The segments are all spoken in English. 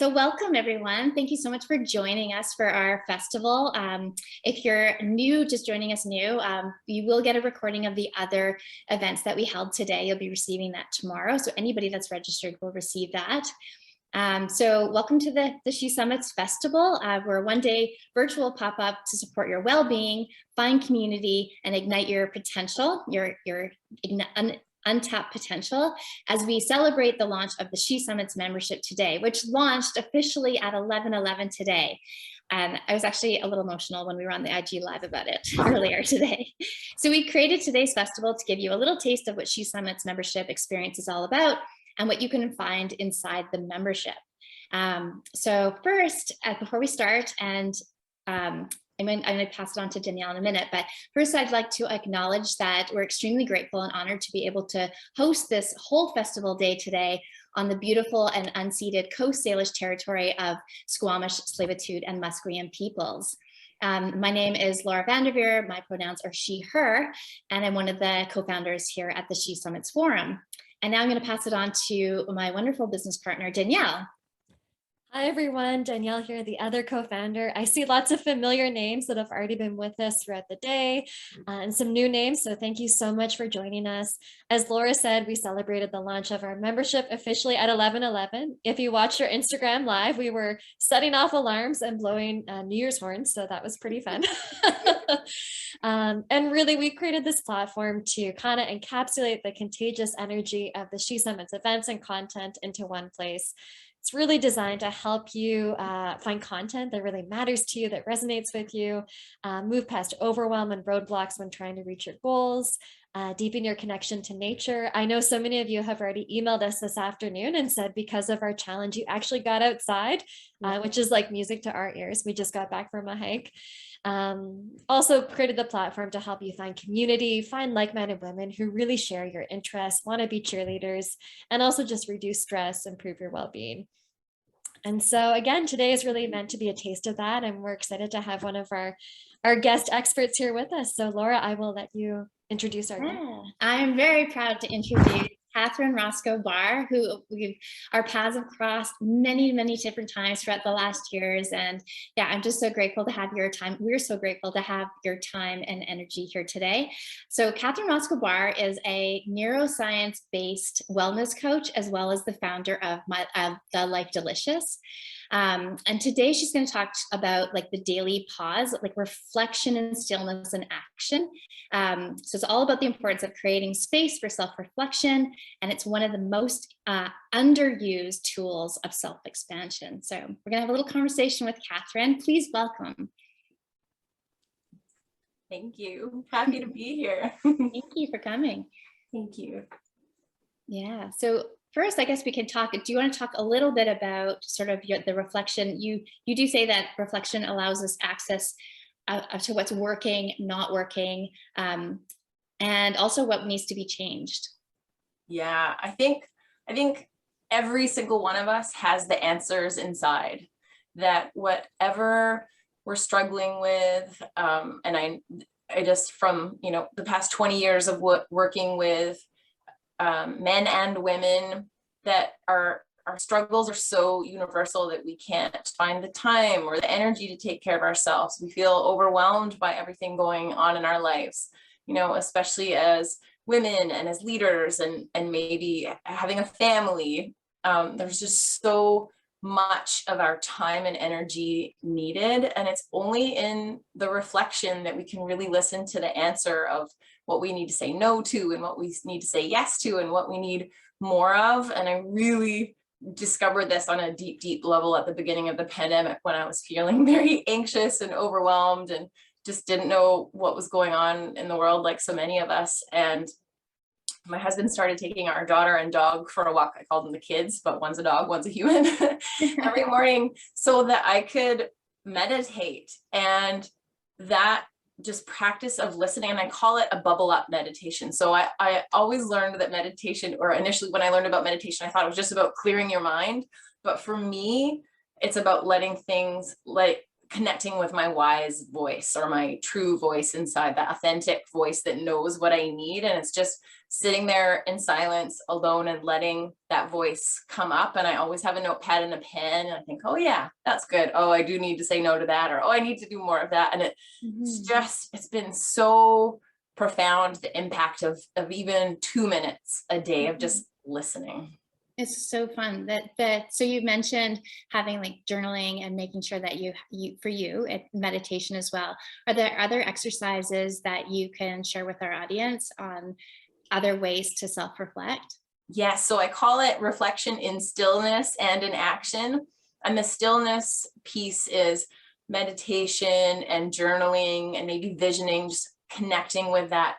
So welcome everyone. Thank you so much for joining us for our festival. If you're new, just joining us new, you will get a recording of the other events that we held today. You'll be receiving that tomorrow. So anybody that's registered will receive that. So welcome to the She Summits Festival. We're a one-day virtual pop-up to support your well-being, find community, and ignite your potential, your untapped potential as we celebrate the launch of the She Summits membership today, which launched officially at 11:11 today. And I was actually a little emotional when we were on the IG Live about it earlier today. So we created today's festival to give you a little taste of what She Summits membership experience is all about and what you can find inside the membership. So first, before we start, and I'm going to pass it on to Danielle in a minute, but first I'd like to acknowledge that we're extremely grateful and honored to be able to host this whole festival day today on the beautiful and unceded Coast Salish territory of Squamish, Tsleil-Waututh, and Musqueam peoples. My name is Laura Vanderveer, my pronouns are she, her, and I'm one of the co-founders here at the She Summits Forum. And now I'm going to pass it on to my wonderful business partner, Danielle. Hi everyone, Danielle here, the other co-founder. I see lots of familiar names that have already been with us throughout the day and some new names, so thank you so much for joining us. As Laura said, we celebrated the launch of our membership officially at 11:11. If you watched our Instagram live, we were setting off alarms and blowing New Year's horns, so that was pretty fun. And really, we created this platform to kind of encapsulate the contagious energy of the She Summits events and content into one place. It's really designed to help you find content that really matters to you, that resonates with you, move past overwhelm and roadblocks when trying to reach your goals, deepen your connection to nature. I know so many of you have already emailed us this afternoon and said because of our challenge, you actually got outside, which is like music to our ears. We just got back from a hike. Also created the platform to help you find community, find like-minded women who really share your interests, want to be cheerleaders, and also just reduce stress, improve your well-being. And so again, today is really meant to be a taste of that, and we're excited to have one of our guest experts here with us. So Laura, I will let you introduce our guest. I'm very proud to introduce Katherine Rosco Barr, who our paths have crossed many, many different times throughout the last years. And yeah, I'm just so grateful to have your time. We're so grateful to have your time and energy here today. So Katherine Rosco Barr is a neuroscience-based wellness coach, as well as the founder of The Life Delicious. And today she's going to talk about like the daily pause, like reflection and stillness and action. So it's all about the importance of creating space for self-reflection, and it's one of the most underused tools of self-expansion. So we're gonna have a little conversation with Katherine. Please welcome. Thank you. Happy to be here. Thank you for coming. Thank you. Yeah. So first, I guess we can talk. Do you want to talk a little bit about sort of the reflection? You do say that reflection allows us access to what's working, not working, and also what needs to be changed. Yeah, I think every single one of us has the answers inside, that whatever we're struggling with, and I just from the past 20 years of working with men and women, that our struggles are so universal that we can't find the time or the energy to take care of ourselves. We feel overwhelmed by everything going on in our lives, especially as women and as leaders and maybe having a family. There's just so much of our time and energy needed. And it's only in the reflection that we can really listen to the answer of what we need to say no to and what we need to say yes to and what we need more of. And I really discovered this on a deep, deep level at the beginning of the pandemic, when I was feeling very anxious and overwhelmed and just didn't know what was going on in the world, like so many of us. And my husband started taking our daughter and dog for a walk. I called them the kids, but one's a dog, one's a human, every morning, so that I could meditate. And that just practice of listening, and I call it a bubble up meditation. So I always learned that meditation, or initially when I learned about meditation, I thought it was just about clearing your mind. But for me, it's about letting things, like connecting with my wise voice, or my true voice inside, that authentic voice that knows what I need. And it's just sitting there in silence alone and letting that voice come up. And I always have a notepad and a pen, and I think, oh yeah, that's good. Oh, I do need to say no to that, or oh, I need to do more of that. And it's been so profound, the impact of even 2 minutes a day of just listening. It's so fun that so you mentioned having like journaling and making sure that you for you meditation as well. Are there other exercises that you can share with our audience on other ways to self-reflect? Yes, so I call it reflection in stillness and in action. And the stillness piece is meditation and journaling and maybe visioning, just connecting with that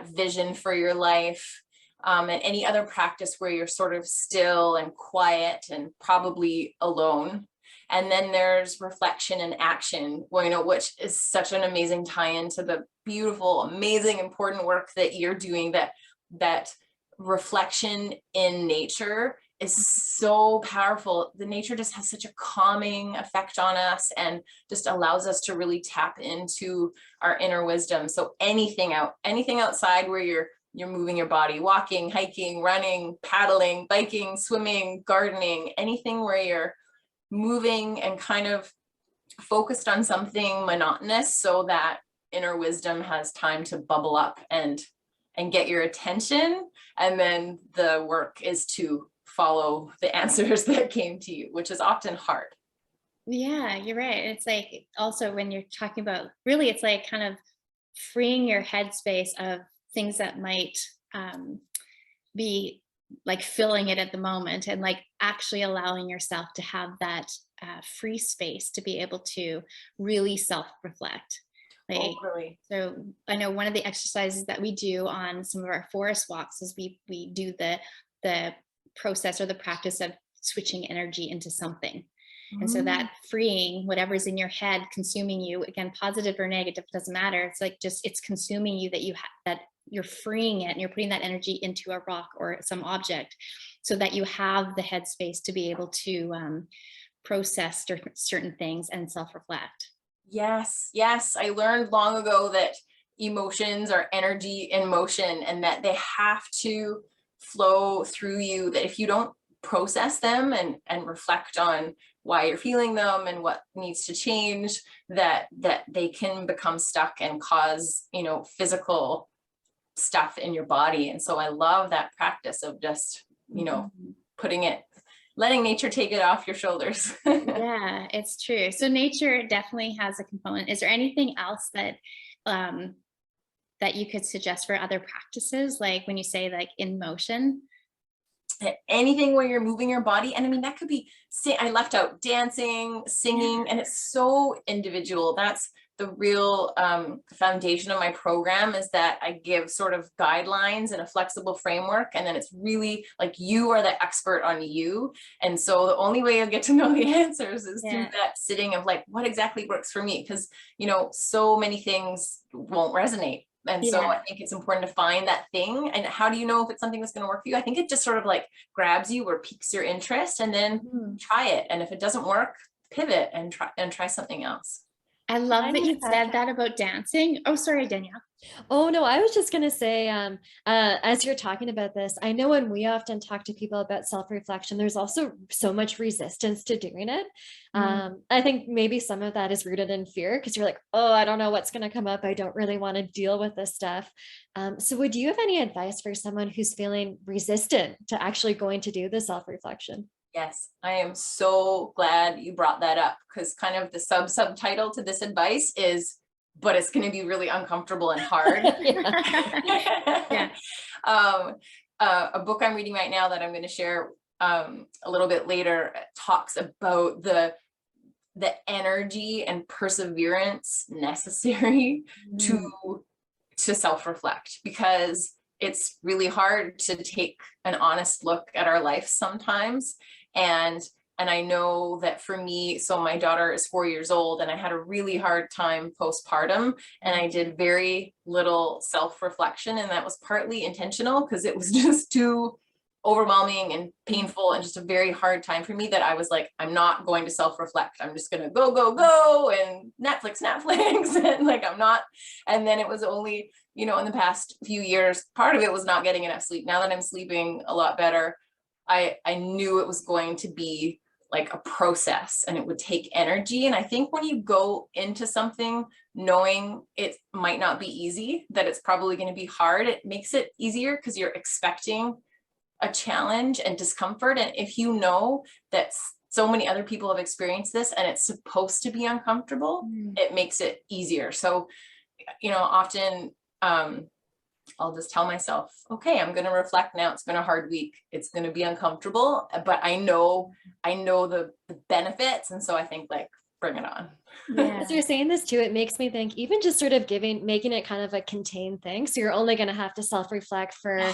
vision for your life. And any other practice where you're sort of still and quiet and probably alone. And then there's reflection and action, which is such an amazing tie-in to the beautiful, amazing, important work that you're doing. That reflection in nature is so powerful. The nature just has such a calming effect on us and just allows us to really tap into our inner wisdom. So anything outside where you're moving your body, walking, hiking, running, paddling, biking, swimming, gardening, anything where you're moving and kind of focused on something monotonous, so that inner wisdom has time to bubble up and get your attention. And then the work is to follow the answers that came to you, which is often hard. Yeah, you're right. It's like also when you're talking about, really, it's like kind of freeing your headspace of things that might be like filling it at the moment, and like actually allowing yourself to have that free space to be able to really self-reflect. Like, really. So I know one of the exercises that we do on some of our forest walks is we do the process or the practice of switching energy into something. And so that freeing whatever's in your head, consuming you, again, positive or negative, doesn't matter. It's like just, it's consuming you, that that you're freeing it and you're putting that energy into a rock or some object, so that you have the headspace to be able to process certain things and self-reflect. Yes. I learned long ago that emotions are energy in motion, and that they have to flow through you, that if you don't process them and reflect on why you're feeling them and what needs to change, that they can become stuck and cause, physical stuff in your body. And so I love that practice of just, letting nature take it off your shoulders. Yeah, it's true. So nature definitely has a component. Is there anything else that that you could suggest for other practices, like when you say like in motion? Anything where you're moving your body. And I mean, that could be, I left out dancing, singing, and it's so individual. That's the real foundation of my program, is that I give sort of guidelines and a flexible framework. And then it's really like, you are the expert on you. And so the only way you'll get to know the answers is through that sitting of like, what exactly works for me? Because, so many things won't resonate. And so I think it's important to find that thing. And how do you know if it's something that's going to work for you? I think it just sort of like grabs you or piques your interest, and then try it. And if it doesn't work, pivot and try something else. I love that you said that about dancing. Oh, sorry, Danielle. Oh, no, I was just going to say, as you're talking about this, I know when we often talk to people about self-reflection, there's also so much resistance to doing it. I think maybe some of that is rooted in fear, because you're like, oh, I don't know what's going to come up. I don't really want to deal with this stuff. So would you have any advice for someone who's feeling resistant to actually going to do the self-reflection? Yes, I am so glad you brought that up, because kind of the subtitle to this advice is, but it's going to be really uncomfortable and hard. A book I'm reading right now that I'm going to share a little bit later talks about the energy and perseverance necessary to self-reflect, because it's really hard to take an honest look at our life sometimes. And I know that for me, so my daughter is 4 years old, and I had a really hard time postpartum, and I did very little self-reflection, and that was partly intentional because it was just too overwhelming and painful and just a very hard time for me that I was like, I'm not going to self-reflect. I'm just going to go and Netflix and like, I'm not. And then it was only, you know, in the past few years, part of it was not getting enough sleep. Now that I'm sleeping a lot better, I knew it was going to be like a process and it would take energy. And I think when you go into something knowing it might not be easy, that it's probably going to be hard, it makes it easier because you're expecting a challenge and discomfort. And if you know that so many other people have experienced this and it's supposed to be uncomfortable, it makes it easier. So, you know, often I'll just tell myself, okay, I'm going to reflect now. It's been a hard week. It's going to be uncomfortable, but I know the benefits. And so I think like, bring it on. Yeah. As you're saying this too, it makes me think even just sort of making it kind of a contained thing. So you're only going to have to self-reflect for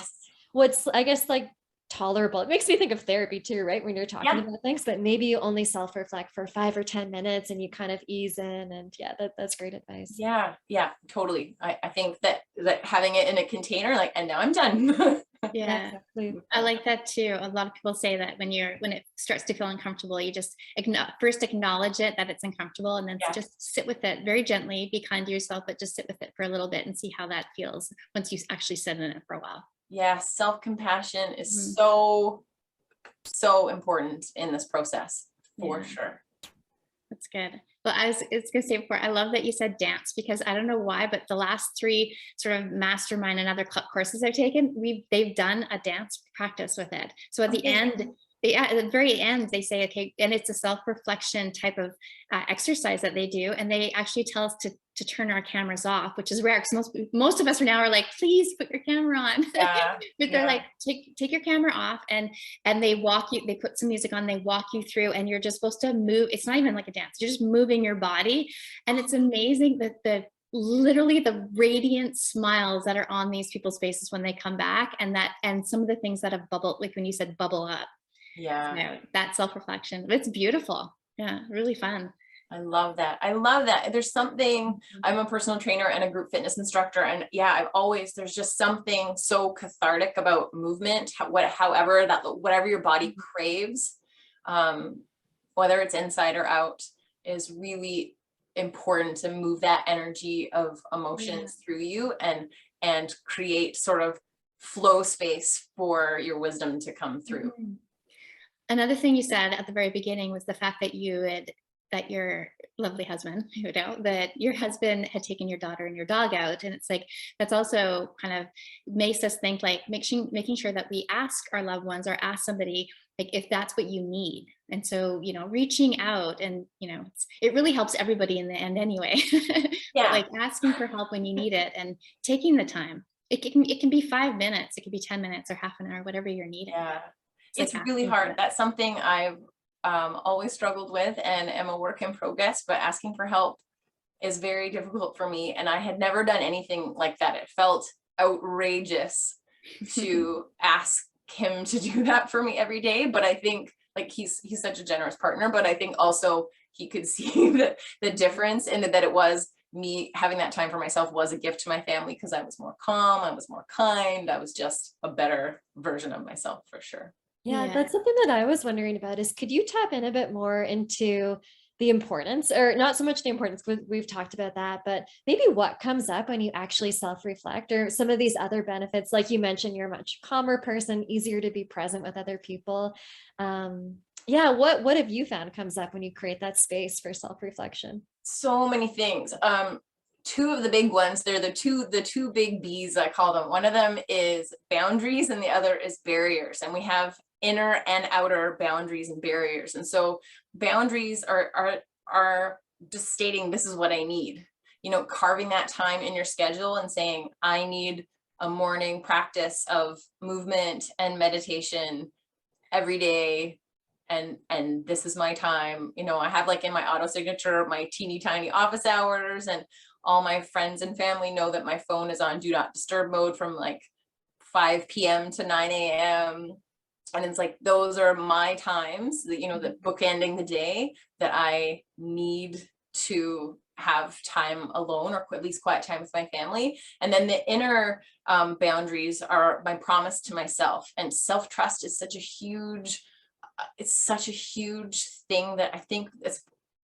what's, I guess, like tolerable. It makes me think of therapy too, right? When you're talking about things, but maybe you only self-reflect for 5 or 10 minutes and you kind of ease in, and that's great advice. Yeah, totally. I think that having it in a container, like, and now I'm done. Yeah, exactly. I like that too. A lot of people say that when it starts to feel uncomfortable, you just first acknowledge it, that it's uncomfortable, and then just sit with it very gently, be kind to yourself, but just sit with it for a little bit and see how that feels once you actually sit in it for a while. Yeah, self-compassion is so important in this process, for sure. That's good. Well, I was going to say before, I love that you said dance, because I don't know why, but the last 3 sort of mastermind and other courses I've taken, they've done a dance practice with it. So at the end, at the very end, they say, okay, and it's a self-reflection type of exercise that they do. And they actually tell us to turn our cameras off, which is rare because most of us now are like, please put your camera on. But they're like, take your camera off, and they walk you, they put some music on, they walk you through, and you're just supposed to move. It's not even like a dance. You're just moving your body. And it's amazing that literally the radiant smiles that are on these people's faces when they come back, and some of the things that have bubbled, like when you said bubble up. Yeah. So that self-reflection, it's beautiful. Yeah, really fun. I love that. There's something, I'm a personal trainer and a group fitness instructor. And there's just something so cathartic about movement, whatever your body craves, whether it's inside or out, is really important to move that energy of emotions through you and create sort of flow space for your wisdom to come through. Another thing you said at the very beginning was the fact that that your lovely husband, that your husband had taken your daughter and your dog out. And it's like, that's also kind of makes us think, like making sure that we ask our loved ones or ask somebody, like, if that's what you need. And so, reaching out, and, it really helps everybody in the end anyway. But like asking for help when you need it and taking the time. It can be 5 minutes, it can be 10 minutes or half an hour, whatever you're needing. Yeah. It's really hard. That's something I've always struggled with and am a work in progress, but asking for help is very difficult for me. And I had never done anything like that. It felt outrageous to ask him to do that for me every day. But I think, like, he's such a generous partner, but I think also he could see the difference in that it was me having that time for myself was a gift to my family, because I was more calm, I was more kind, I was just a better version of myself, for sure. Yeah, that's something that I was wondering about, is could you tap in a bit more into the importance, or not so much the importance, we've talked about that, but maybe what comes up when you actually self-reflect, or some of these other benefits, like you mentioned, you're a much calmer person, easier to be present with other people. What have you found comes up when you create that space for self-reflection? So many things. 2 of the big ones, they're the two big B's, I call them. One of them is boundaries and the other is barriers. And we have inner and outer boundaries and barriers. And so boundaries are just stating, this is what I need, carving that time in your schedule and saying, I need a morning practice of movement and meditation every day. And this is my time. I have, like, in my auto signature, my teeny tiny office hours, and all my friends and family know that my phone is on do not disturb mode from like 5 p.m. to 9 a.m. And it's like, those are my times that, that bookending the day that I need to have time alone, or at least quiet time with my family. And then the inner boundaries are my promise to myself. And self-trust is such a huge, it's such a huge thing that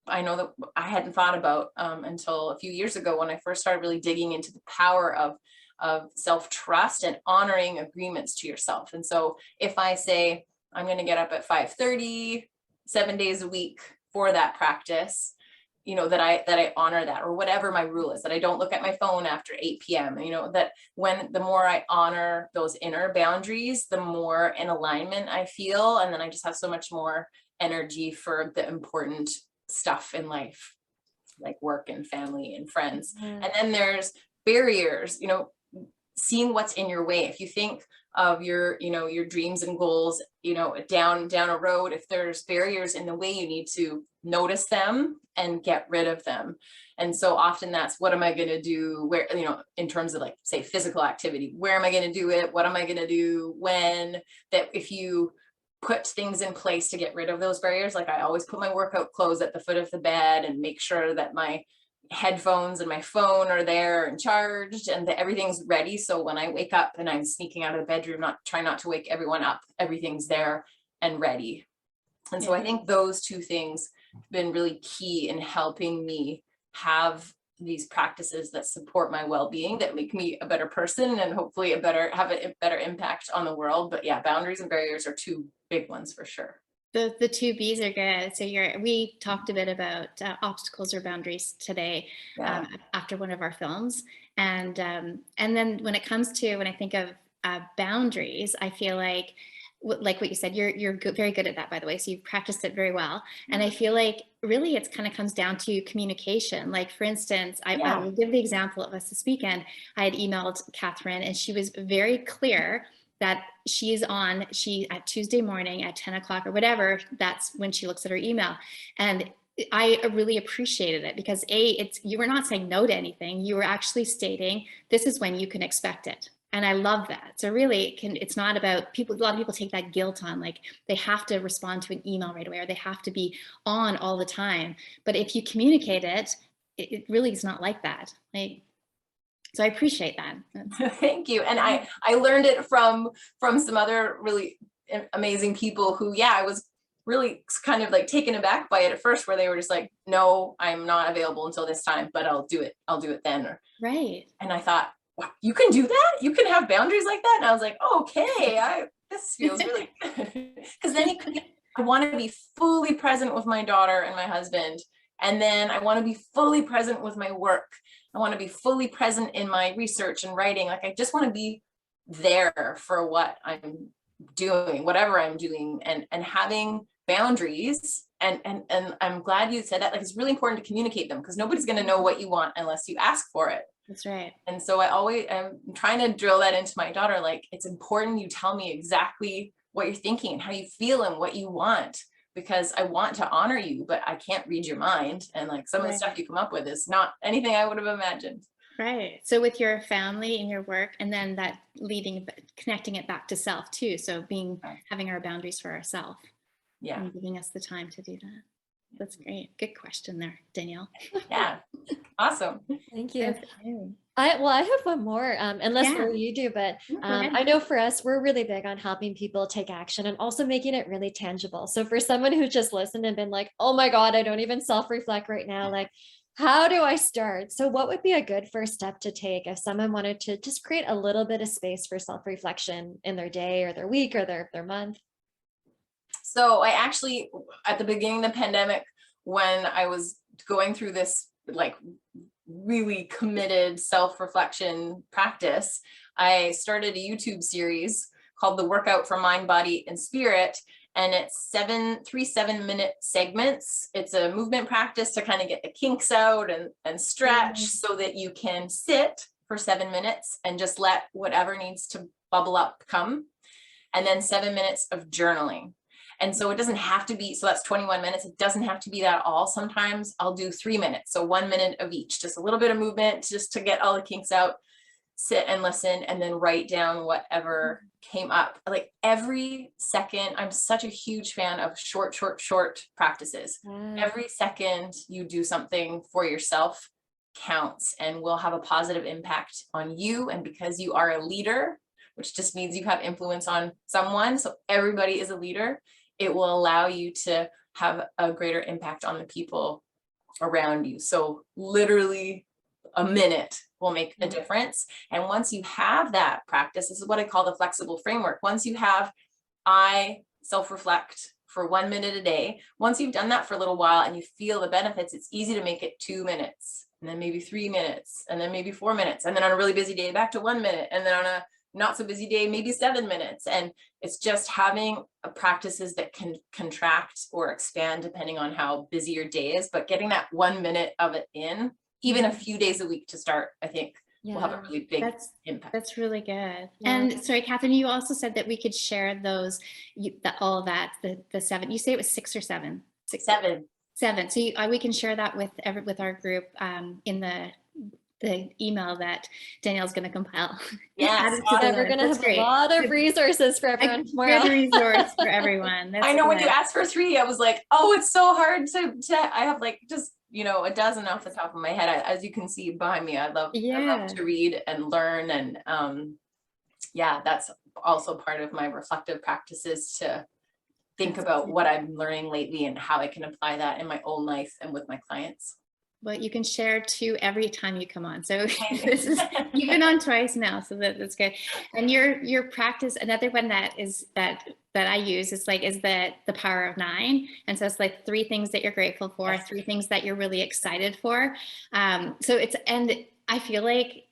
I know that I hadn't thought about until a few years ago, when I first started really digging into the power of self-trust and honoring agreements to yourself. And so if I say, I'm going to get up at 5:30, 7 days a week for that practice, you know, that I honor that, or whatever my rule is, that I don't look at my phone after 8 p.m. You know, that the more I honor those inner boundaries, the more in alignment I feel. And then I just have so much more energy for the important stuff in life, like work and family and friends. And then there's barriers, you know, seeing what's in your way. If you think of your, you know, your dreams and goals, you know, down a road, if there's barriers in the way, you need to notice them and get rid of them. And so often that's, what am I going to do? Where, you know, in terms of like, say, physical activity, where am I going to do it? What am I going to do when? That if you put things in place to get rid of those barriers, like I always put my workout clothes at the foot of the bed and make sure that my headphones and my phone are there and charged, and that everything's ready. So when I wake up and I'm sneaking out of the bedroom, trying not to wake everyone up, everything's there and ready. And so I think those two things have been really key in helping me have these practices that support my well-being, that make me a better person, and hopefully have a better impact on the world. But yeah, boundaries and barriers are two big ones for sure. The two B's are good. So we talked a bit about obstacles or boundaries today after one of our films. And then when it comes to, when I think of boundaries, I feel like what you said, you're very good at that, by the way. So you've practiced it very well. And I feel like really it's kind of comes down to communication. Like, for instance, I will give the example of us this weekend. I had emailed Katherine, and she was very clear that at Tuesday morning at 10 o'clock or whatever, that's when she looks at her email. And I really appreciated it, because you were not saying no to anything. You were actually stating, this is when you can expect it. And I love that. So really it's not about people. A lot of people take that guilt on, like they have to respond to an email right away, or they have to be on all the time. But if you communicate it, it really is not like that. So I appreciate that. Thank you. And I learned it from some other really amazing people who, I was really kind of like taken aback by it at first, where they were just like, no, I'm not available until this time, but I'll do it then. Right. And I thought, wow, you can do that? You can have boundaries like that? And I was like, okay, this feels really good. Because then I want to be fully present with my daughter and my husband. And then I want to be fully present with my work. I want to be fully present in my research and writing. Like, I just want to be there for what I'm doing, whatever I'm doing, and having boundaries. And I'm glad you said that. Like, it's really important to communicate them, because nobody's going to know what you want unless you ask for it. That's right. And so I'm trying to drill that into my daughter. Like, it's important you tell me exactly what you're thinking and how you feel and what you want, because I want to honor you, but I can't read your mind. And like, some of the stuff you come up with is not anything I would have imagined. Right. So with your family and your work, and then that connecting it back to self too. So having our boundaries for ourselves. Yeah. And giving us the time to do that. That's great. Good question there, Danielle. Yeah. Awesome. Thank you. I have one more, unless you do, but I know for us, we're really big on helping people take action and also making it really tangible. So for someone who just listened and been like, oh my God, I don't even self-reflect right now, like, how do I start? So what would be a good first step to take if someone wanted to just create a little bit of space for self-reflection in their day or their week or their month? So I actually, at the beginning of the pandemic, when I was going through this like really committed self-reflection practice, I started a YouTube series called The Workout for Mind, Body, and Spirit. And it's 3 7-minute segments. It's a movement practice to kind of get the kinks out and stretch so that you can sit for 7 minutes and just let whatever needs to bubble up come. And then 7 minutes of journaling. And so it doesn't have to be, so that's 21 minutes. It doesn't have to be that all. Sometimes I'll do 3 minutes. So 1 minute of each, just a little bit of movement just to get all the kinks out. sit and listen and then write down whatever came up. Like every second, I'm such a huge fan of short practices. Every second you do something for yourself counts and will have a positive impact on you. And because you are a leader, which just means you have influence on someone, so everybody is a leader, it will allow you to have a greater impact on the people around you. So literally a minute will make a difference. And once you have that practice, this is what I call the flexible framework. Once you have, I self-reflect for 1 minute a day. Once you've done that for a little while and you feel the benefits, it's easy to make it 2 minutes, and then maybe 3 minutes, and then maybe 4 minutes. And then on a really busy day, back to 1 minute. And then on a not so busy day, maybe 7 minutes. And it's just having practices that can contract or expand depending on how busy your day is, but getting that 1 minute of it in, even a few days a week to start, I think will have a really big impact. That's really good. And sorry, Katherine, you also said that we could share those, all of that, the 7, you say it was 6 or 7? 7. 7. So we can share that with our group in the email that Danielle's going to compile. Yes, we're going to have a lot of resources for everyone tomorrow. Good resource for everyone. I know, when you asked for 3, I was like, oh, it's so hard to I have like just, a dozen off the top of my head. As you can see behind me, I love to read and learn. And that's also part of my reflective practices, to think about what I'm learning lately and how I can apply that in my own life and with my clients. Well, you can share 2 every time you come on. So you've been on twice now, so that's good. And your practice, another one that I use is the power of 9. And so it's like 3 things that you're grateful for, 3 things that you're really excited for. So and I feel like,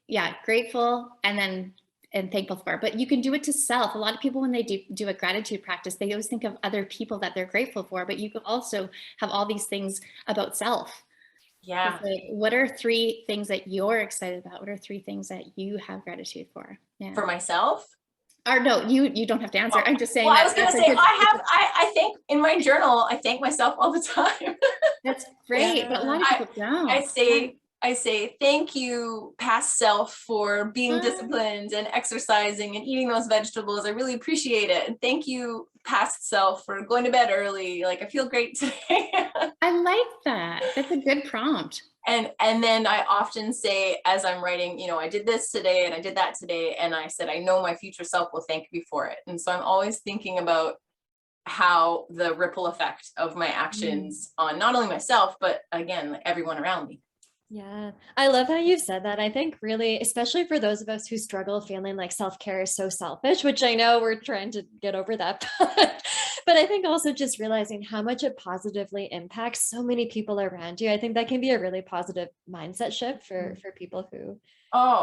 grateful and thankful for, but you can do it to self. A lot of people, when they do a gratitude practice, they always think of other people that they're grateful for, but you can also have all these things about self. Yeah. What are 3 things that you're excited about? What are 3 things that you have gratitude for? For myself? Or no, you don't have to answer. I'm just saying. Well, I was going to say, I think in my journal, I thank myself all the time. That's great. But a lot of people don't. I say, thank you, past self, for being disciplined and exercising and eating those vegetables. I really appreciate it. And thank you, past self, for going to bed early. Like, I feel great today. I like that. That's a good prompt. And then I often say, as I'm writing, I did this today and I did that today. And I said, I know my future self will thank me for it. And so I'm always thinking about how the ripple effect of my actions on not only myself, but again, like everyone around me. Yeah, I love how you've said that. I think really, especially for those of us who struggle feeling like self-care is so selfish, which I know we're trying to get over that, but I think also just realizing how much it positively impacts so many people around you. I think that can be a really positive mindset shift for people who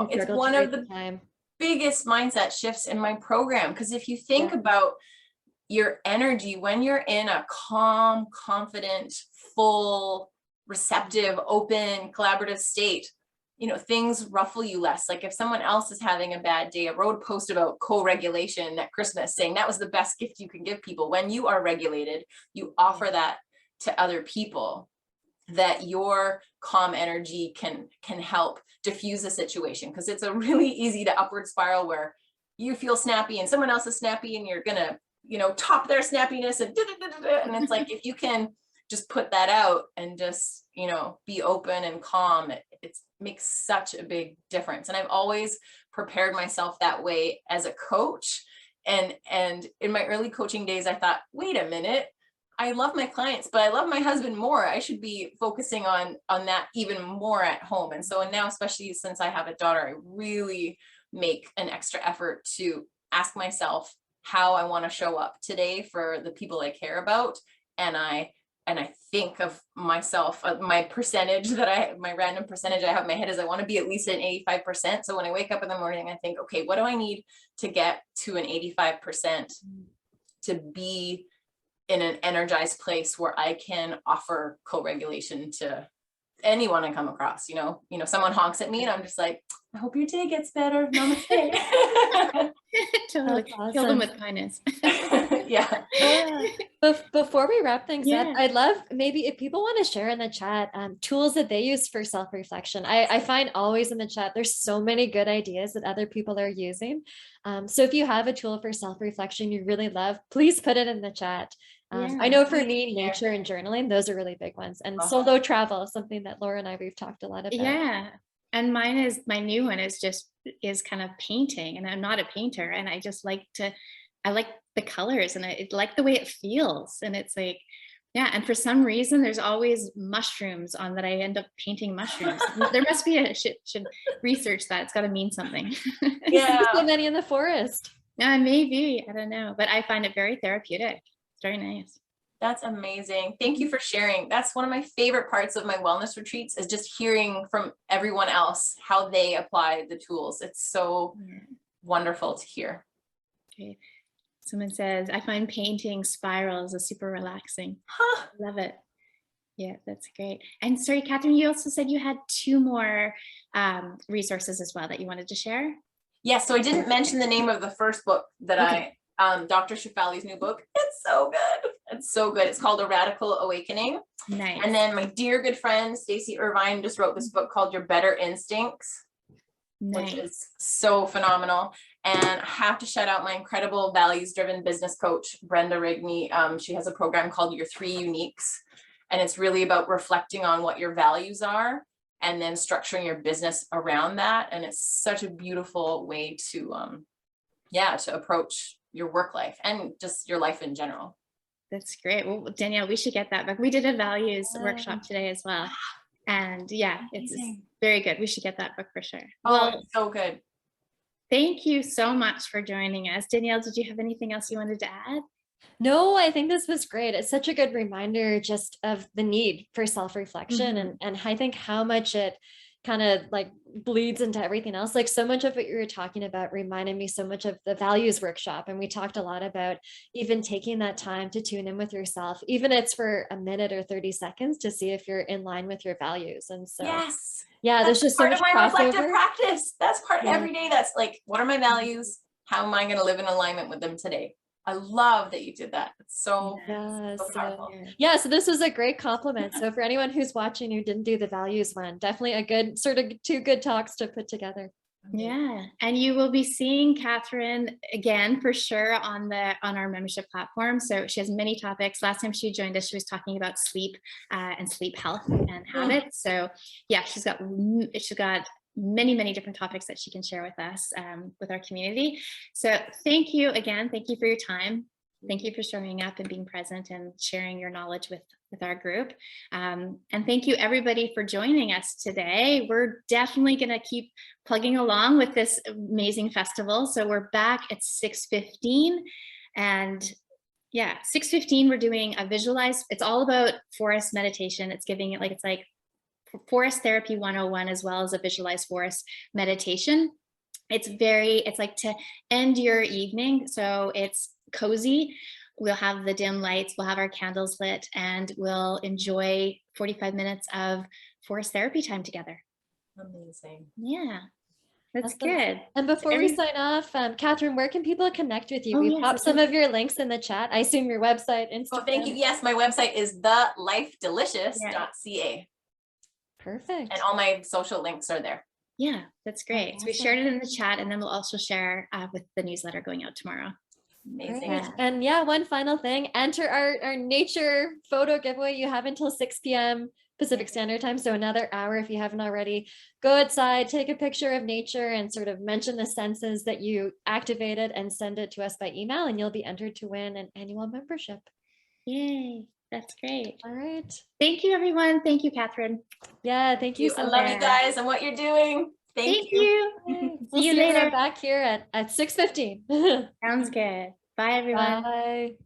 it's one of the biggest mindset shifts in my program. Because if you think about your energy, when you're in a calm, confident, full, receptive, open, collaborative state, things ruffle you less. Like if someone else is having a bad day, I wrote a post about co-regulation at Christmas, saying that was the best gift you can give people. When you are regulated, you offer that to other people, that your calm energy can help diffuse a situation. Because it's a really easy to upward spiral where you feel snappy and someone else is snappy and you're gonna, top their snappiness and it's like, if you can just put that out and just, be open and calm, it makes such a big difference. And I've always prepared myself that way as a coach. And in my early coaching days, I thought, wait a minute, I love my clients, but I love my husband more. I should be focusing on that even more at home. And so, and now, especially since I have a daughter, I really make an extra effort to ask myself how I want to show up today for the people I care about. And I think of myself, my random percentage I have in my head is I want to be at least an 85%. So when I wake up in the morning, I think, okay, what do I need to get to an 85% to be in an energized place where I can offer co-regulation to anyone I come across? Someone honks at me and I'm just like, I hope your day gets better. Namaste. Totally. Awesome. Kill them with kindness. Yeah. Before we wrap things up, Yeah. I'd love maybe if people want to share in the chat tools that they use for self-reflection. I find always in the chat, there's so many good ideas that other people are using. So if you have a tool for self-reflection you really love, please put it in the chat. I know for me, nature and journaling, those are really big ones. And solo travel, something that Laura and I, we've talked a lot about. Yeah. And mine is, my new one is kind of painting, and I'm not a painter, and I just like I like the colors, and I like the way it feels. And it's like, yeah. And for some reason, there's always mushrooms on that. I end up painting mushrooms. There must be should research that. It's got to mean something. Yeah. So many in the forest. Yeah, maybe. I don't know, but I find it very therapeutic. It's very nice. That's amazing. Thank you for sharing. That's one of my favorite parts of my wellness retreats, is just hearing from everyone else how they apply the tools. It's so wonderful to hear. Okay. Someone says, I find painting spirals is super relaxing. Huh. Love it. Yeah, that's great. And sorry, Katherine, you also said you had 2 more resources as well that you wanted to share. Yeah, so I didn't mention the name of the first book that Dr. Shefali's new book. It's so good. It's so good. It's called A Radical Awakening. Nice. And then my dear good friend, Stacey Irvine, just wrote this book called Your Better Instincts, Nice. which is so phenomenal. And I have to shout out my incredible values-driven business coach, Brenda Rigney. She has a program called Your 3 Uniques. And it's really about reflecting on what your values are and then structuring your business around that. And it's such a beautiful way to, to approach your work life and just your life in general. That's great. Well, Danielle, we should get that book. We did a values workshop today as well. And yeah, it's very good. We should get that book for sure. Oh, it's so good. Thank you so much for joining us. Danielle, did you have anything else you wanted to add? No, I think this was great. It's such a good reminder just of the need for self-reflection and I think how much it kind of like bleeds into everything else. Like so much of what you were talking about reminded me so much of the values workshop. And we talked a lot about even taking that time to tune in with yourself, even if it's for a minute or 30 seconds to see if you're in line with your values. And so, yeah, there's just so much part of my reflective crossover. practice. That's part every day. That's like, what are my values? How am I going to live in alignment with them today? I love that you did that. It's so powerful. Yeah, so this was a great compliment. So for anyone who's watching who didn't do the values one, definitely a good sort of 2 good talks to put together. Yeah, and you will be seeing Katherine again for sure on our membership platform. So she has many topics. Last time she joined us, she was talking about sleep and sleep health and habits. So yeah, she's got many different topics that she can share with us, with our community. So thank you again. Thank you for your time. Thank you for showing up and being present and sharing your knowledge with our group. And thank you everybody for joining us today. We're definitely going to keep plugging along with this amazing festival. So we're back at 6:15, and yeah, 6:15 we're doing a visualize. It's all about forest meditation. It's giving it it's like Forest Therapy 101 as well as a visualized forest meditation. It's like to end your evening. So it's cozy. We'll have the dim lights, we'll have our candles lit, and we'll enjoy 45 minutes of forest therapy time together. Amazing. Yeah, that's good. And before we sign off, Katherine, where can people connect with you? We popped some of your links in the chat. I assume your website, Instagram. Oh, thank you. Yes, my website is thelifedelicious.ca. Perfect. And all my social links are there. Yeah, that's great. Awesome. So we shared it in the chat, and then we'll also share with the newsletter going out tomorrow. Amazing. Right. And yeah, one final thing, enter our nature photo giveaway. You have until 6 p.m. Pacific Standard Time, so another hour if you haven't already. Go outside, take a picture of nature and sort of mention the senses that you activated and send it to us by email, and you'll be entered to win an annual membership. Yay. That's great. All right. Thank you, everyone. Thank you, Katherine. Yeah, thank you. I love you guys and what you're doing. Thank you. We'll see you later. Back here at 6:15. Sounds good. Bye, everyone. Bye.